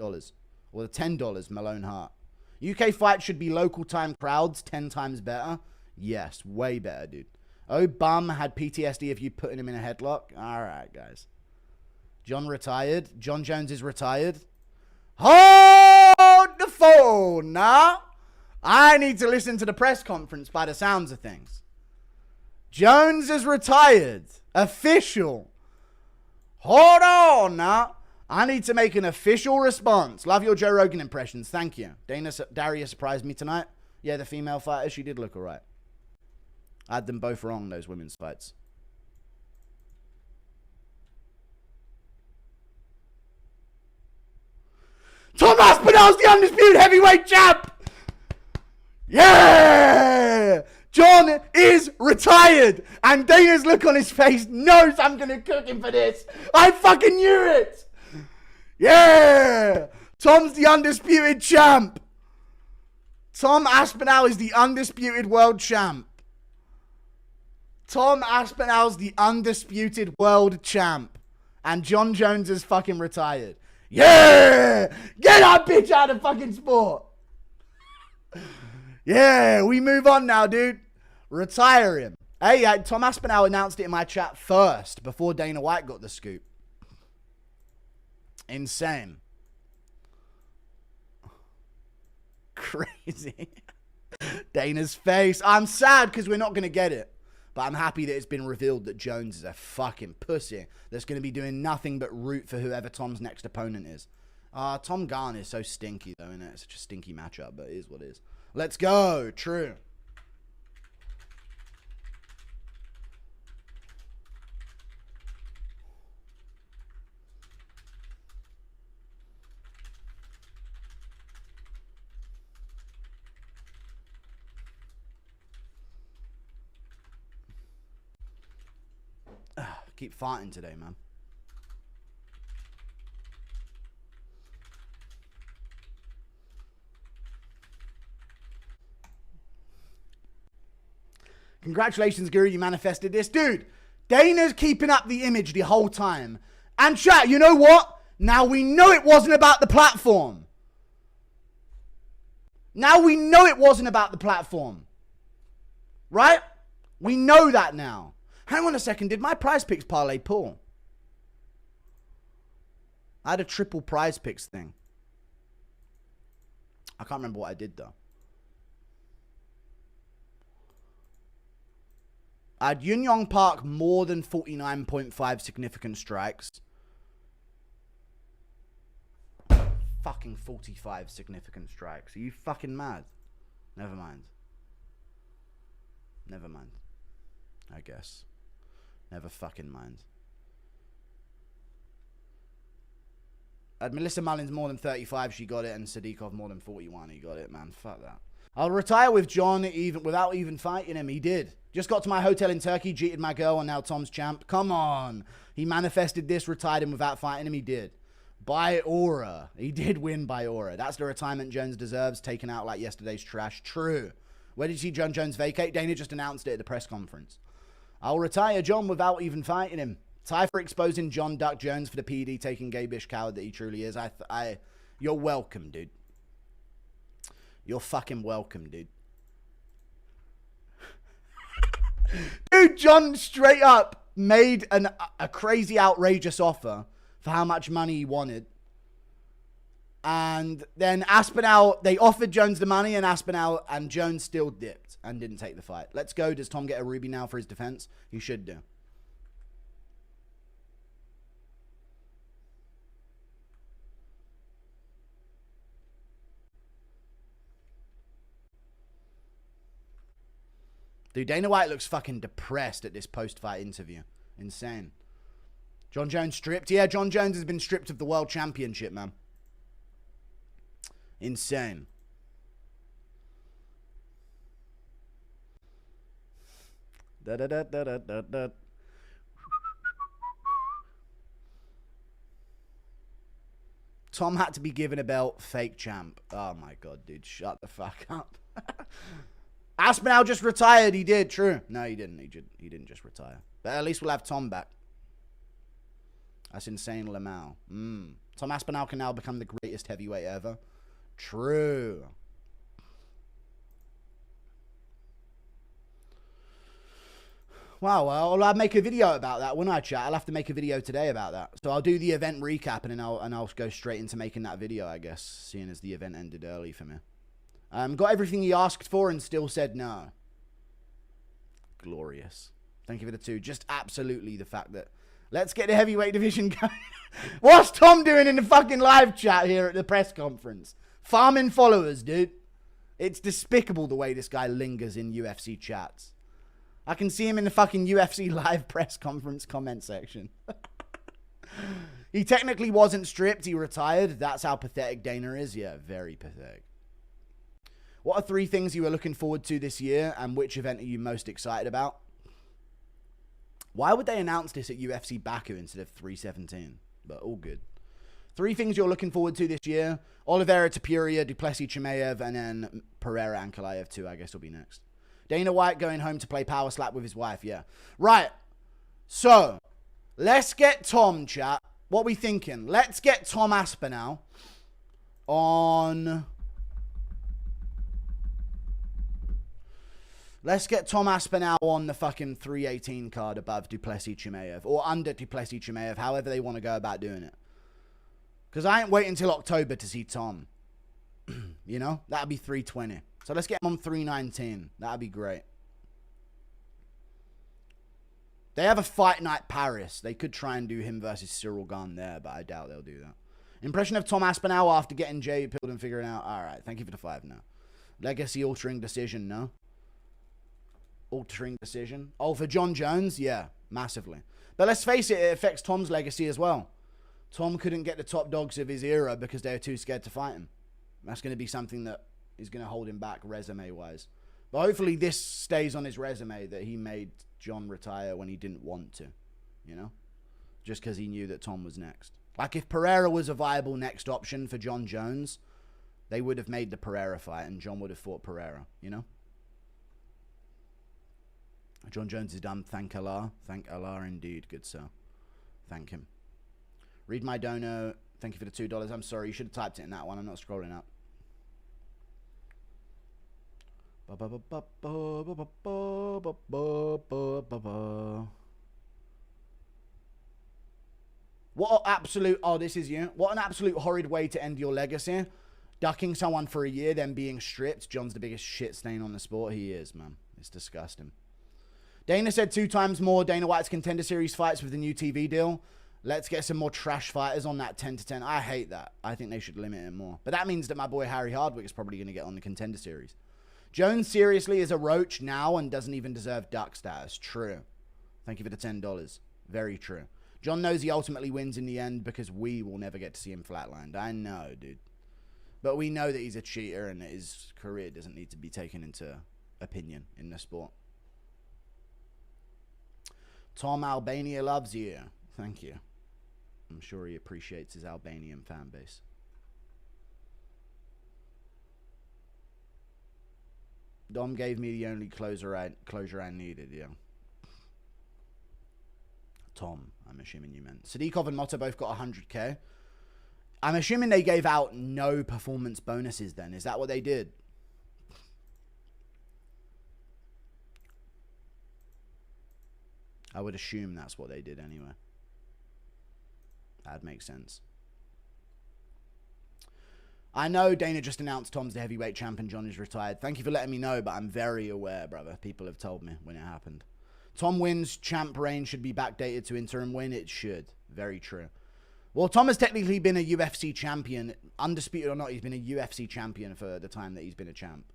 Or the $10, Malone Hart. UK fight should be local time crowds 10 times better. Yes, way better, dude. Oh, bum had PTSD if you putting him in a headlock. All right, guys. Jon retired. Jon Jones is retired. Hold the phone now. I need to listen to the press conference by the sounds of things. Jones is retired. Official. Hold on now. I need to make an official response. Love your Joe Rogan impressions. Thank you. Daria surprised me tonight. Yeah, the female fighter, she did look all right. I had them both wrong, those women's fights. Tom Aspenal's the undisputed heavyweight champ! Yeah! Jon is retired. And Dana's look on his face knows I'm going to cook him for this. I fucking knew it. Yeah! Tom's the undisputed champ. Tom Aspenal is the undisputed world champ. Tom Aspinall's the undisputed world champ. And Jon Jones is fucking retired. Yeah! Get that bitch out of fucking sport. Yeah, we move on now, dude. Retire him. Hey, Tom Aspenal announced it in my chat first before Dana White got the scoop. Insane. Crazy. Dana's face. I'm sad because we're not going to get it. But I'm happy that it's been revealed that Jones is a fucking pussy that's going to be doing nothing but root for whoever Tom's next opponent is. Tom Garner is so stinky, though, isn't it? It's such a stinky matchup, but it is what it is. Let's go. True. Keep fighting today, man. Congratulations, Guru, you manifested this. Dude, Dana's keeping up the image the whole time. And chat, you know what? Now we know it wasn't about the platform. Now we know it wasn't about the platform. Right? We know that now. Hang on a second. Did my prize picks parlay pull? I had a triple prize picks thing. I can't remember what I did, though. I had Yun Yong Park more than 49.5 significant strikes. Fucking 45 significant strikes. Are you fucking mad? Never mind. Never mind. I guess. Never fucking mind. I had Melissa Mullins more than 35, she got it, and Sadikov more than 41, he got it, man. Fuck that. I'll retire with Jon without even fighting him. He did. Just got to my hotel in Turkey, cheated my girl, and now Tom's champ. Come on. He manifested this, retired him without fighting him. He did. By aura. He did win by aura. That's the retirement Jones deserves, taken out like yesterday's trash. True. Where did you see Jon Jones vacate? Dana just announced it at the press conference. I'll retire Jon without even fighting him. Tie for exposing Jon Duck Jones for the PD taking gay bish coward that he truly is. You're welcome, dude. You're fucking welcome, dude. Dude, Jon straight up made a crazy, outrageous offer for how much money he wanted. And then Aspinall, they offered Jones the money, and Aspinall and Jones still dipped and didn't take the fight. Let's go. Does Tom get a ruby now for his defense? He should do. Dude, Dana White looks fucking depressed at this post-fight interview. Insane. Jon Jones stripped? Yeah, Jon Jones has been stripped of the world championship, man. Insane. Da-da-da-da-da-da-da. Tom had to be given a belt. Fake champ. Oh, my God, dude. Shut the fuck up. Aspinall just retired. He did. True. No, he didn't. He didn't just retire. But at least we'll have Tom back. That's insane, Lamau. Tom Aspenal can now become the greatest heavyweight ever. True. Wow, well, I'll make a video about that, wouldn't I, chat? I'll have to make a video today about that. So I'll do the event recap, and then I'll go straight into making that video, I guess, seeing as the event ended early for me. Got everything he asked for and still said no. Glorious. Thank you for the 2. Just absolutely the fact that let's get the heavyweight division going. What's Tom doing in the fucking live chat here at the press conference? Farming followers, dude. It's despicable the way this guy lingers in UFC chats. I can see him in the fucking UFC live press conference comment section. He technically wasn't stripped. He retired. That's how pathetic Dana is. Yeah, very pathetic. What are 3 things you are looking forward to this year, and which event are you most excited about? Why would they announce this at UFC Baku instead of 317? But all good. 3 things you're looking forward to this year. Oliveira, Topuria, Duplessis, Chimaev, and then Pereira and Ankalaev too, I guess, will be next. Dana White going home to play Power Slap with his wife, yeah. Right. So, let's get Tom, chat. What we thinking? Let's get Tom Aspenal on... Let's get Tom Aspenal on the fucking 318 card above Duplessis Chimaev. Or under Duplessis Chimaev, however they want to go about doing it. Because I ain't waiting until October to see Tom. You know? That'd be 320. So let's get him on 319. That'd be great. They have a Fight Night Paris. They could try and do him versus Cyril Gane there, but I doubt they'll do that. Impression of Tom Aspenal after getting Jay pilled and figuring out. All right, thank you for the 5 now. Legacy altering decision, no? Altering decision. Oh, for Jon Jones? Yeah, massively. But let's face it, it affects Tom's legacy as well. Tom couldn't get the top dogs of his era because they were too scared to fight him. That's going to be something that is going to hold him back resume-wise. But hopefully this stays on his resume that he made Jon retire when he didn't want to, you know? Just because he knew that Tom was next. Like if Pereira was a viable next option for Jon Jones, they would have made the Pereira fight and Jon would have fought Pereira, you know? Jon Jones is done. Thank Allah. Thank Allah indeed, good sir. Thank him. Read my dono. Thank you for the $2. I'm sorry, you should have typed it in that one. I'm not scrolling up. What an absolute... Oh, this is you. What an absolute horrid way to end your legacy. Ducking someone for a year, then being stripped. Jon's the biggest shit stain on the sport. He is, man. It's disgusting. Dana said 2 times more Dana White's Contender Series fights with the new TV deal. Let's get some more trash fighters on that 10-10. I hate that. I think they should limit it more. But that means that my boy Harry Hardwick is probably going to get on the Contender Series. Jones seriously is a roach now and doesn't even deserve duck status. True. Thank you for the $10. Very true. Jon knows he ultimately wins in the end because we will never get to see him flatlined. I know, dude. But we know that he's a cheater and that his career doesn't need to be taken into opinion in the sport. Tom Albania loves you. Thank you. I'm sure he appreciates his Albanian fan base. Dom gave me the only closure I needed, yeah. Tom, I'm assuming you meant. Sadikov and Mota both got 100k. I'm assuming they gave out no performance bonuses then. Is that what they did? I would assume that's what they did anyway. That'd make sense. I know Dana just announced Tom's the heavyweight champ and Jon is retired. Thank you for letting me know, but I'm very aware, brother. People have told me when it happened. Tom wins, champ reign should be backdated to interim win. It should. Very true. Well, Tom has technically been a UFC champion. Undisputed or not, he's been a UFC champion for the time that he's been a champ.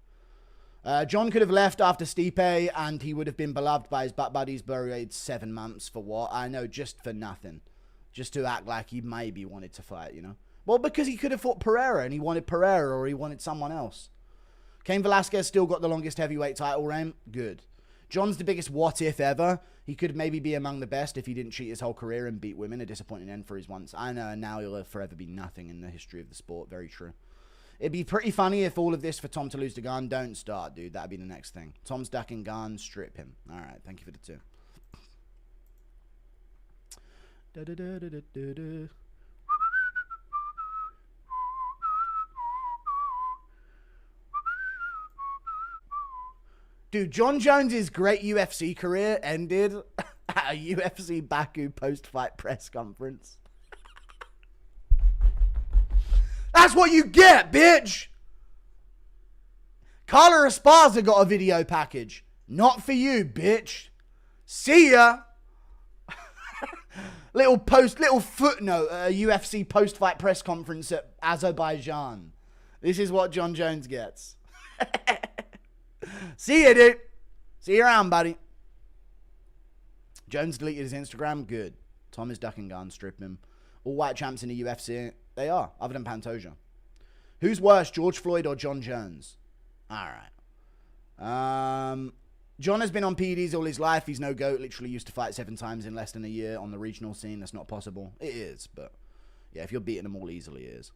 Jon could have left after Stipe, and he would have been beloved by his butt buddies, buried 7 months for what? I know, just for nothing. Just to act like he maybe wanted to fight, you know? Well, because he could have fought Pereira, and he wanted Pereira, or he wanted someone else. Cain Velasquez still got the longest heavyweight title reign. Good. Jon's the biggest what-if ever. He could maybe be among the best if he didn't cheat his whole career and beat women. A disappointing end for his once. I know, and now he'll forever be nothing in the history of the sport. Very true. It'd be pretty funny if all of this for Tom to lose to Gane don't start, dude. That'd be the next thing. Tom's ducking Gane, strip him. All right, thank you for the 2. Dude, Jon Jones' great UFC career ended at a UFC Baku post-fight press conference. That's what you get, bitch! Carla Esparza got a video package. Not for you, bitch. See ya! little footnote at a UFC post-fight press conference at Azerbaijan. This is what Jon Jones gets. See ya, dude. See you around, buddy. Jones deleted his Instagram. Good. Tom is ducking gun, strip him. All white champs in the UFC. They are, other than Pantoja. Who's worse, George Floyd or Jon Jones? All right. Jon has been on PEDs all his life. He's no GOAT. Literally used to fight 7 times in less than a year on the regional scene. That's not possible. It is, but yeah, if you're beating them all easily, it is.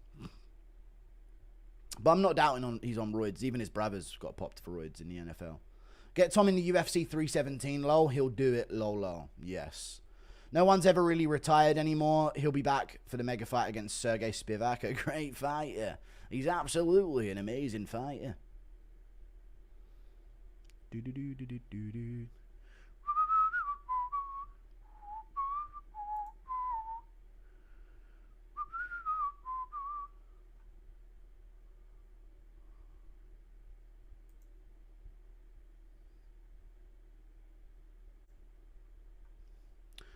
But I'm not doubting he's on roids. Even his brothers got popped for roids in the NFL. Get Tom in the UFC 317, lol. He'll do it, lol. Yes. No one's ever really retired anymore. He'll be back for the mega fight against Sergey Spivak. A great fighter. He's absolutely an amazing fighter. Do-do-do-do-do-do-do.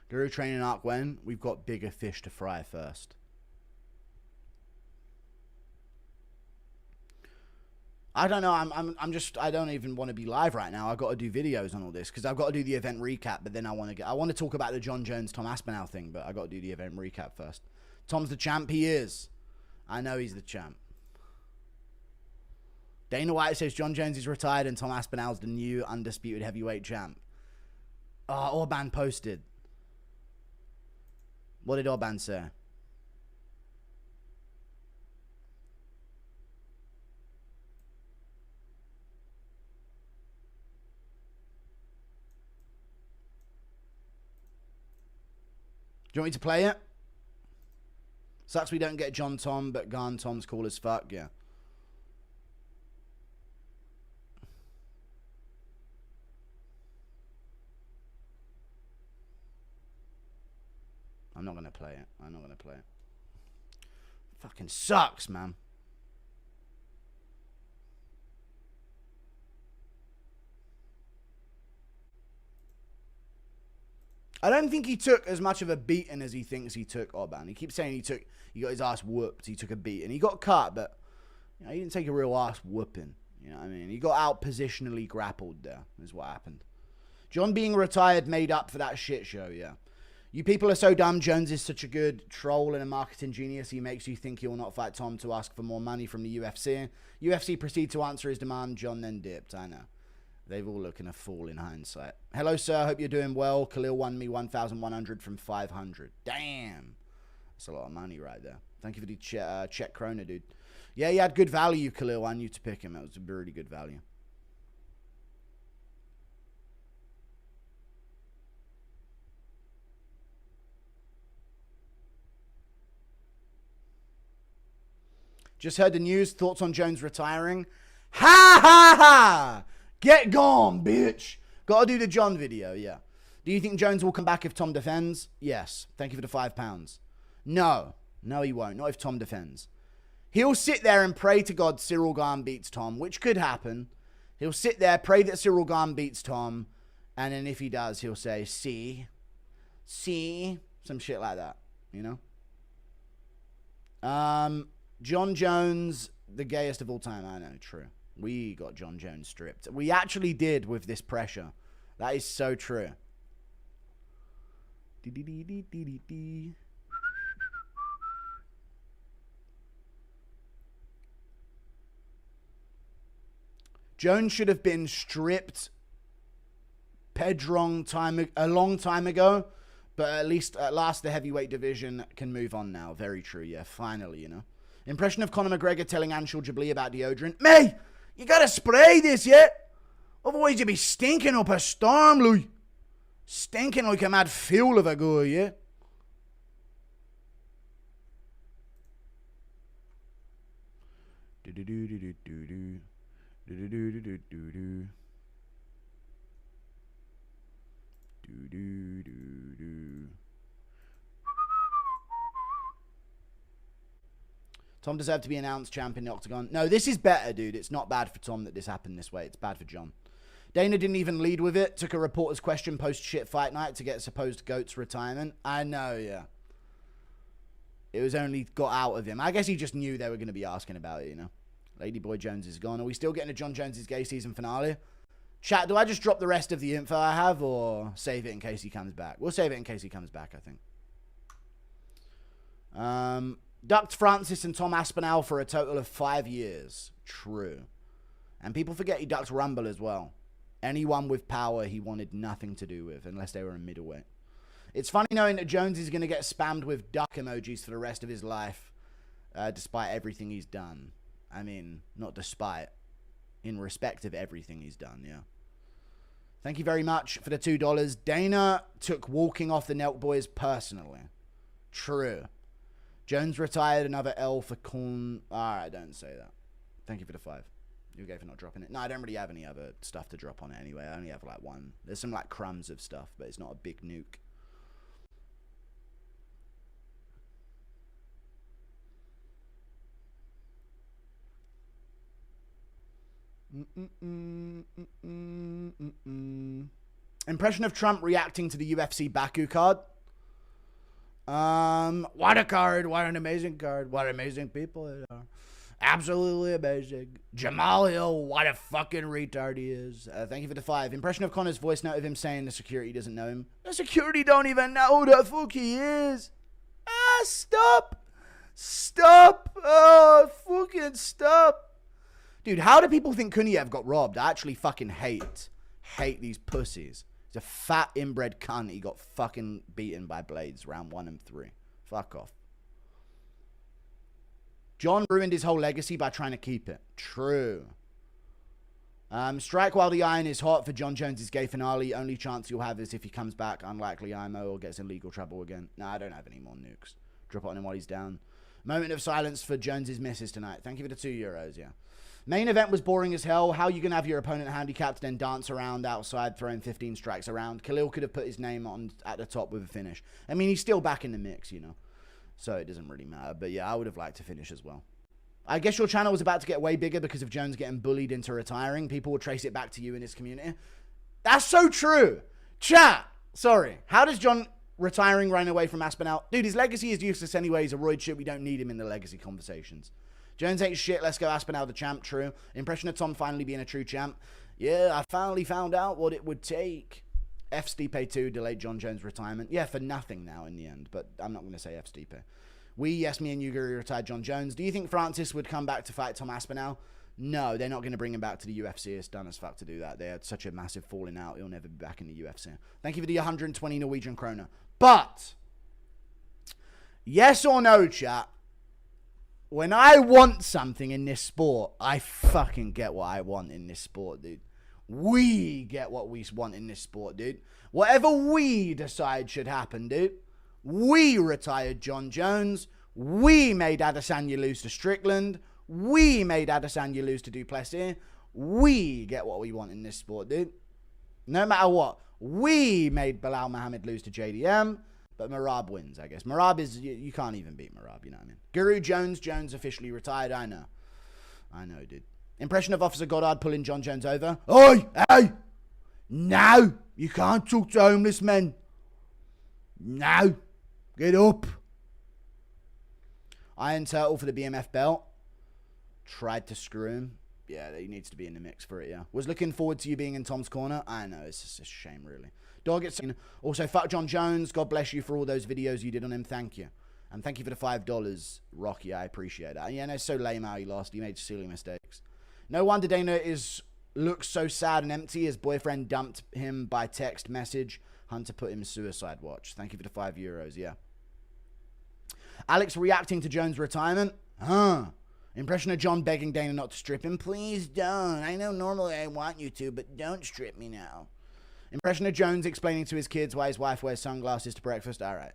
Guru training arc when? We've got bigger fish to fry first. I don't know. I don't even want to be live right now. I've got to do videos on all this because I've got to do the event recap. But then I want to talk about the Jon Jones, Tom Aspenal thing. But I got to do the event recap first. Tom's the champ. He is. I know he's the champ. Dana White says Jon Jones is retired and Tom Aspinall's the new undisputed heavyweight champ. Orban posted. What did Orban say? Do you want me to play it? Sucks we don't get John Tom, but Garn Tom's cool as fuck, yeah. I'm not going to play it. I'm not going to play it. Fucking sucks, man. I don't think he took as much of a beating as he thinks he took, Orban. He keeps saying he got his ass whooped. He took a beating. He got cut, but you know, he didn't take a real ass whooping. You know what I mean? He got out positionally grappled there, is what happened. Jon being retired made up for that shit show, yeah. You people are so dumb. Jones is such a good troll and a marketing genius. He makes you think he will not fight Tom to ask for more money from the UFC. UFC proceed to answer his demand. Jon then dipped. I know. They've all looking a fool in hindsight. Hello, sir. Hope you're doing well. Khalil won me 1,100 from 500. Damn. That's a lot of money right there. Thank you for the check Krona, dude. Yeah, he had good value, Khalil. I knew to pick him. It was a really good value. Just heard the news. Thoughts on Jones retiring? Ha ha ha! Get gone, bitch. Gotta do the Jon video, yeah. Do you think Jones will come back if Tom defends? Yes. Thank you for the £5. No. No, he won't. Not if Tom defends. He'll sit there and pray to God Cyril Gane beats Tom, which could happen. He'll sit there, pray that Cyril Gane beats Tom, and then if he does, he'll say, see, some shit like that, you know? Jon Jones, the gayest of all time. I know, true. We got Jon Jones stripped. We actually did with this pressure. That is so true. Jones should have been stripped a long time ago, but at last the heavyweight division can move on now. Very true, yeah, finally, you know. Impression of Conor McGregor telling Anshul Jabli about deodorant. Mate, you gotta spray this, yeah? Otherwise you'll be stinking up a storm, Louis. Stinking like a mad fool of a guy, yeah? Do-do-do-do-do-do-do. Do-do-do-do-do-do-do. Tom deserved to be announced champ in the Octagon. No, this is better, dude. It's not bad for Tom that this happened this way. It's bad for Jon. Dana didn't even lead with it. Took a reporter's question post-shit fight night to get supposed GOAT's retirement. I know, yeah. It was only got out of him. I guess he just knew they were going to be asking about it, you know. Ladyboy Jones is gone. Are we still getting a Jon Jones' gay season finale? Chat, do I just drop the rest of the info I have or save it in case he comes back? We'll save it in case he comes back, I think. Ducked Francis and Tom Aspenal for a total of 5 years. True. And people forget he ducked Rumble as well. Anyone with power he wanted nothing to do with, unless they were a middleweight. It's funny knowing that Jones is going to get spammed with duck emojis for the rest of his life, despite everything he's done. I mean, not despite. In respect of everything he's done, yeah. Thank you very much for the $2. Dana took walking off the Nelk Boys personally. True. Jones retired, another L for corn. Alright, don't say that. Thank you for the 5. You're gay for not dropping it. No, I don't really have any other stuff to drop on it anyway. I only have like one. There's some like crumbs of stuff, but it's not a big nuke. Impression of Trump reacting to the UFC Baku card. What a card. What an amazing card. What amazing people it are. Absolutely amazing. Jamal Hill, what a fucking retard he is. Thank you for the 5. Impression of Connor's voice note of him saying the security doesn't know him. The security don't even know who the fuck he is. Stop. Stop. Oh, fucking stop. Dude, how do people think Kuniev got robbed? I actually fucking hate these pussies. He's a fat inbred cunt. He got fucking beaten by Blades round 1 and 3. Fuck off. Jon ruined his whole legacy by trying to keep it. True. Strike while the iron is hot for Jon Jones' gay finale. Only chance you'll have is if he comes back. Unlikely IMO or gets in legal trouble again. No, I don't have any more nukes. Drop it on him while he's down. Moment of silence for Jones' misses tonight. Thank you for the €2, yeah. Main event was boring as hell. How are you going to have your opponent handicapped then dance around outside throwing 15 strikes around? Khalil could have put his name on at the top with a finish. I mean, he's still back in the mix, you know. So it doesn't really matter. But yeah, I would have liked to finish as well. I guess your channel was about to get way bigger because of Jones getting bullied into retiring. People will trace it back to you in his community. That's so true. Chat. Sorry. How does Jon retiring run away from Aspinall? Dude, his legacy is useless anyway. He's a roid shit. We don't need him in the legacy conversations. Jones ain't shit. Let's go Aspinall the champ. True. Impression of Tom finally being a true champ. Yeah, I finally found out what it would take. F. Stipe 2 delayed Jon Jones' retirement. Yeah, for nothing now in the end. But I'm not going to say F. Stipe. Yes, me and Yuguri retired Jon Jones. Do you think Francis would come back to fight Tom Aspenal? No, they're not going to bring him back to the UFC. It's done as fuck to do that. They had such a massive falling out. He'll never be back in the UFC. Thank you for the 120 Norwegian krona. But, yes or no, chat? When I want something in this sport, I fucking get what I want in this sport, dude. We get what we want in this sport, dude. Whatever we decide should happen, dude. We retired Jon Jones. We made Adesanya lose to Strickland. We made Adesanya lose to Duplessis. We get what we want in this sport, dude. No matter what. We made Bilal Muhammad lose to JDM. But Merab wins, I guess. Merab is... You can't even beat Merab, you know what I mean? Guru Jones. Jones officially retired. I know. I know, dude. Impression of Officer Goddard pulling Jon Jones over. Oi! Hey! No! You can't talk to homeless men. No! Get up. Iron Turtle for the BMF belt. Tried to screw him. Yeah, he needs to be in the mix for it, yeah. Was looking forward to you being in Tom's corner. I know, it's just a shame, really. Dog gets seen. Also, fuck Jon Jones. God bless you for all those videos you did on him. Thank you. And thank you for the $5, Rocky. I appreciate that. Yeah, no, it's so lame how he lost. He made silly mistakes. No wonder Dana looks so sad and empty. His boyfriend dumped him by text message. Hunter put him suicide watch. Thank you for the €5, yeah. Alex reacting to Jones' retirement. Impression of Jon begging Dana not to strip him. Please don't. I know normally I want you to, but don't strip me now. Impression of Jones explaining to his kids why his wife wears sunglasses to breakfast. All right.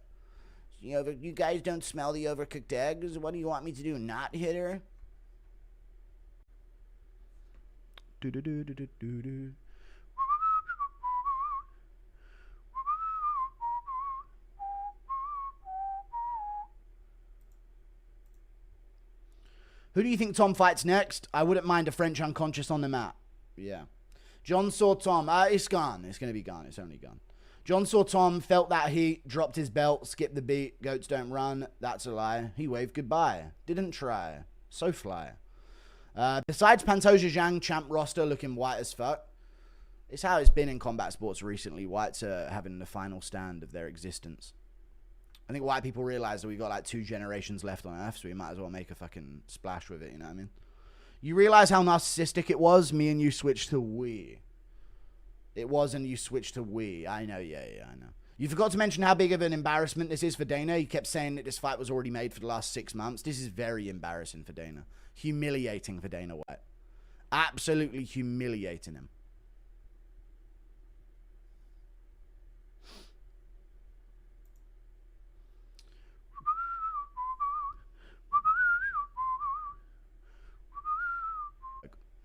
You guys don't smell the overcooked eggs? What do you want me to do? Not hit her? Who do you think Tom fights next? I wouldn't mind a French unconscious on the mat. Yeah. Jon saw Tom. It's gone. It's going to be gone. It's only gone. Jon saw Tom, felt that heat, dropped his belt, skipped the beat. Goats don't run. That's a lie. He waved goodbye. Didn't try. So fly. Besides Pantoja Zhang, champ roster looking white as fuck. It's how it's been in combat sports recently. Whites are having the final stand of their existence. I think white people realize that we've got like 2 generations left on Earth, so we might as well make a fucking splash with it, you know what I mean? You realize how narcissistic it was? Me and you switched to we. It was, and you switched to we. I know, yeah, I know. You forgot to mention how big of an embarrassment this is for Dana. He kept saying that this fight was already made for the last 6 months. This is very embarrassing for Dana. Humiliating for Dana White. Absolutely humiliating him.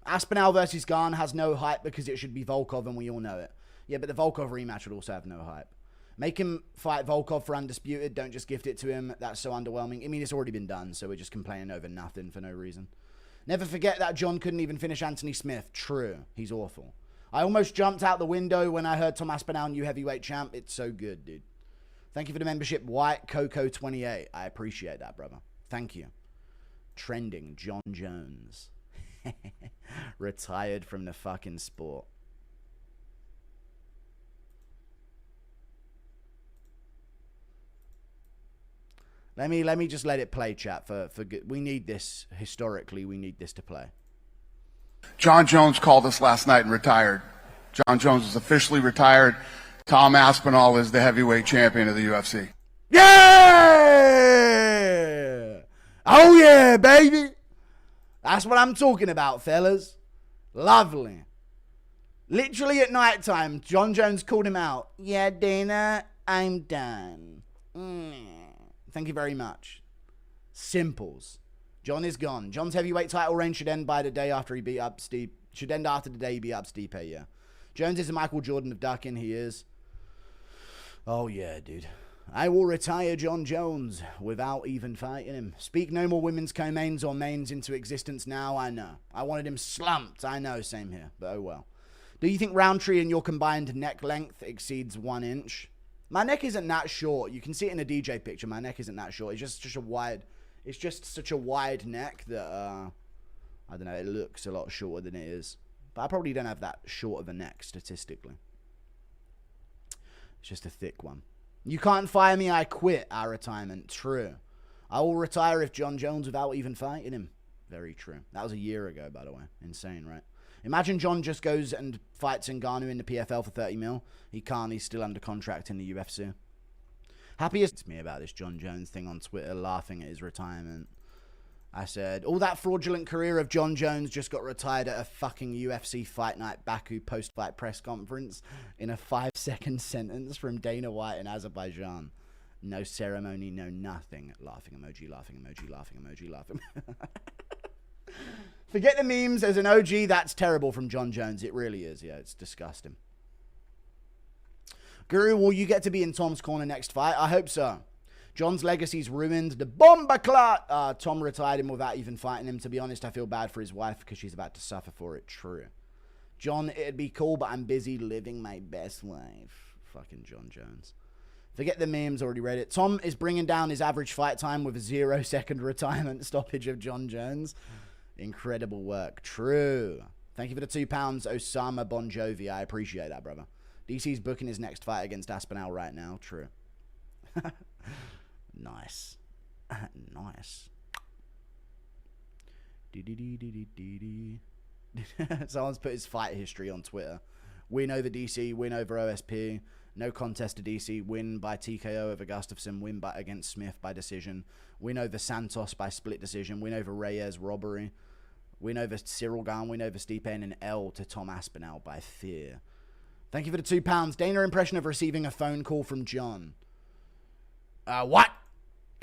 Aspinall versus Garn has no hype because it should be Volkov, and we all know it. Yeah, but the Volkov rematch would also have no hype. Make him fight Volkov for Undisputed. Don't just gift it to him. That's so underwhelming. I mean, it's already been done, so we're just complaining over nothing for no reason. Never forget that Jon couldn't even finish Anthony Smith. True. He's awful. I almost jumped out the window when I heard Tom Aspenal, new heavyweight champ. It's so good, dude. Thank you for the membership, White Coco 28. I appreciate that, brother. Thank you. Trending Jon Jones. Retired from the fucking sport. Let me just let it play, chat. For good. We need this historically. We need this to play. Jon Jones called us last night and retired. Jon Jones is officially retired. Tom Aspenl is the heavyweight champion of the UFC. Yeah! Oh yeah, baby. That's what I'm talking about, fellas. Lovely. Literally at night time, Jon Jones called him out. Yeah, Dana, I'm done. Thank you very much. Simples. Jon is gone. Jon's heavyweight title reign should end by the day after he beat up Steve. Should end after the day he beat up Stipe, yeah. Jones is the Michael Jordan of ducking, he is. Oh yeah, dude. I will retire Jon Jones without even fighting him. Speak no more women's co-mains or mains into existence now, I know. I wanted him slumped, I know, same here, but oh well. Do you think Roundtree and your combined neck length exceeds 1 inch? My neck isn't that short. You can see it in a DJ picture. My neck isn't that short. It's just such a wide neck that, I don't know, it looks a lot shorter than it is. But I probably don't have that short of a neck statistically. It's just a thick one. You can't fire me, I quit. Our retirement. True. I will retire if Jon Jones without even fighting him. Very true. That was a year ago, by the way. Insane, right? Imagine Jon just goes and fights Ngannou in the PFL for 30 mil. He can't. He's still under contract in the UFC. Happiest to me about this Jon Jones thing on Twitter, laughing at his retirement. I said, all that fraudulent career of Jon Jones just got retired at a fucking UFC Fight Night Baku post-fight press conference in a 5-second sentence from Dana White in Azerbaijan. No ceremony, no nothing. Laughing emoji, laughing emoji, laughing emoji, laughing. Forget the memes. As an OG, that's terrible from Jon Jones. It really is. Yeah, it's disgusting. Guru, will you get to be in Tom's corner next fight? I hope so. Jon's legacy's ruined. The bomber clot. Tom retired him without even fighting him. To be honest, I feel bad for his wife because she's about to suffer for it. True. Jon, it'd be cool, but I'm busy living my best life. Fucking Jon Jones. Forget the memes. Already read it. Tom is bringing down his average fight time with a 0-second retirement stoppage of Jon Jones. Incredible work. True. Thank you for the £2, Osama Bon Jovi. I appreciate that, brother. DC's booking his next fight against Aspinall right now. True. Nice. Nice. Someone's put his fight history on Twitter. Win over DC, win over OSP. No contest to DC. Win by TKO over Gustafsson. Win by against Smith by decision. Win over Santos by split decision. Win over Reyes, robbery. Win over Cyril Gahn. Win over Stipe, and an L to Tom Aspenal by fear. Thank you for the £2. Dana impression of receiving a phone call from Jon. What?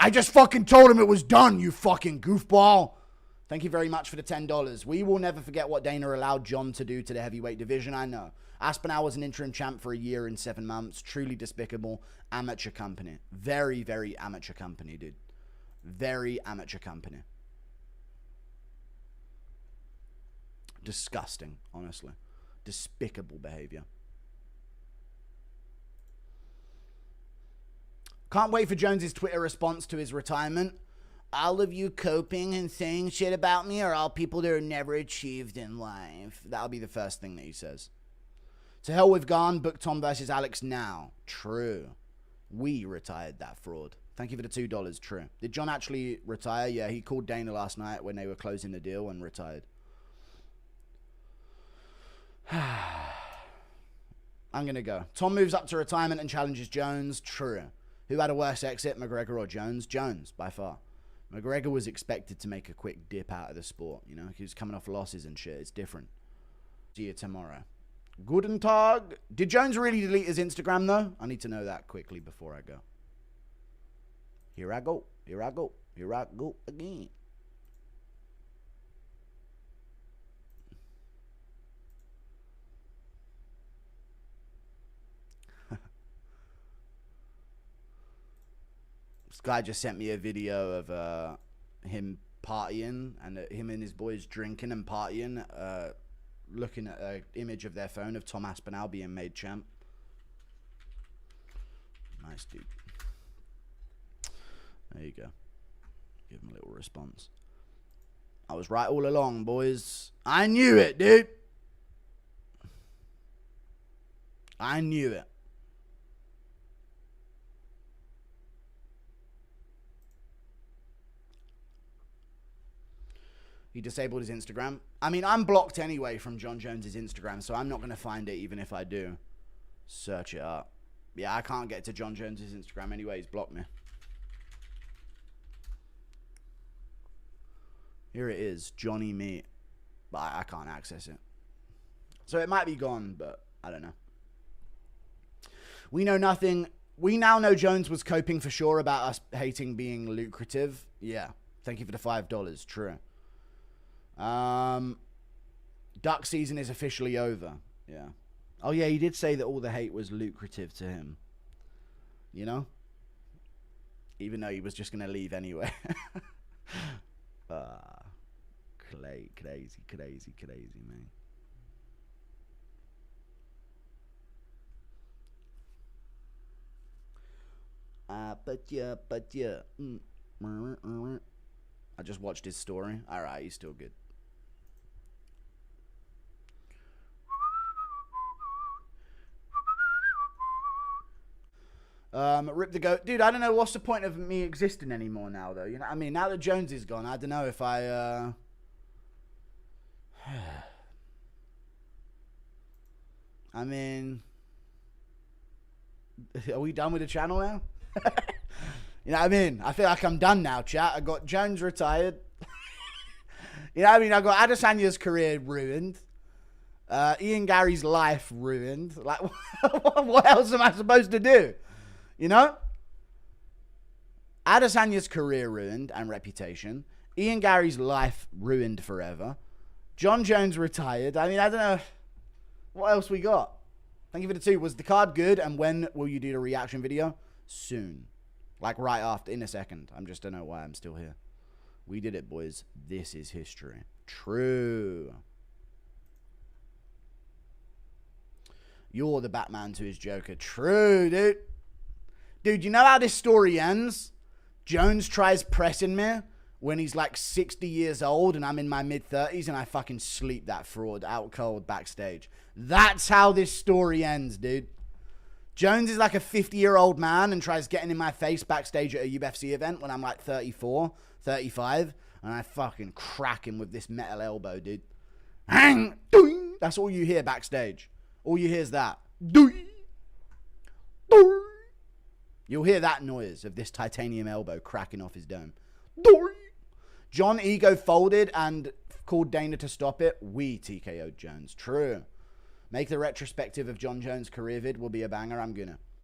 I just fucking told him it was done, you fucking goofball. Thank you very much for the $10. We will never forget what Dana allowed Jon to do to the heavyweight division, I know. Aspinall was an interim champ for a year and 7 months. Truly despicable. Amateur company. Very, very amateur company, dude. Very amateur company. Disgusting, honestly. Despicable behavior. Can't wait for Jones's Twitter response to his retirement. All of you coping and saying shit about me are all people that are never achieved in life. That'll be the first thing that he says. To hell with Garn, book Tom versus Alex now. True. We retired that fraud. Thank you for the $2. True. Did Jon actually retire? Yeah, he called Dana last night when they were closing the deal and retired. I'm going to go. Tom moves up to retirement and challenges Jones. True. Who had a worse exit, McGregor or Jones? Jones, by far. McGregor was expected to make a quick dip out of the sport. You know, he was coming off losses and shit. It's different. See you tomorrow. Guten Tag. Did Jones really delete his Instagram, though? I need to know that quickly before I go. Here I go. Here I go. Here I go again. This guy just sent me a video of him partying and him and his boys drinking and partying, looking at an image of their phone of Tom Aspenl being made champ. Nice dude. There you go. Give him a little response. I was right all along, boys. I knew it, dude. I knew it. He disabled his Instagram. I mean, I'm blocked anyway from Jon Jones's Instagram, so I'm not going to find it even if I do search it up. Yeah, I can't get to Jon Jones's Instagram anyway. He's blocked me. Here it is, Johnny Meat. But I can't access it. So it might be gone, but I don't know. We know nothing. We now know Jones was coping for sure about us hating being lucrative. Yeah. Thank you for the $5. True. Duck season is officially over. Yeah. Oh, yeah, he did say that all the hate was lucrative to him. You know? Even though he was just going to leave anyway. Crazy, man. But yeah. I just watched his story. All right, he's still good. Rip the goat. Dude, I don't know what's the point of me existing anymore now, though. You know what I mean? Now that Jones is gone, I don't know if I, I mean, are we done with the channel now? You know what I mean? I feel like I'm done now, chat. I got Jones retired. You know what I mean? I got Adesanya's career ruined. Ian Gary's life ruined. Like, what else am I supposed to do? You know? Adesanya's career ruined and reputation. Ian Gary's life ruined forever. Jon Jones retired. I mean, I don't know. What else we got? Thank you for the 2. Was the card good? And when will you do the reaction video? Soon. Like right after, in a second. I just don't know why I'm still here. We did it, boys. This is history. True. You're the Batman to his Joker. True, dude. Dude, you know how this story ends? Jones tries pressing me when he's like 60 years old and I'm in my mid-30s and I fucking sleep that fraud out cold backstage. That's how this story ends, dude. Jones is like a 50-year-old man and tries getting in my face backstage at a UFC event when I'm like 34, 35, and I fucking crack him with this metal elbow, dude. Hang! Doing! That's all you hear backstage. All you hear is that. Doing! Doing! You'll hear that noise of this titanium elbow cracking off his dome. Doing! Jon ego folded and called Dana to stop it. We TKO'd Jones. True. Make the retrospective of Jon Jones' career vid will be a banger. I'm gonna.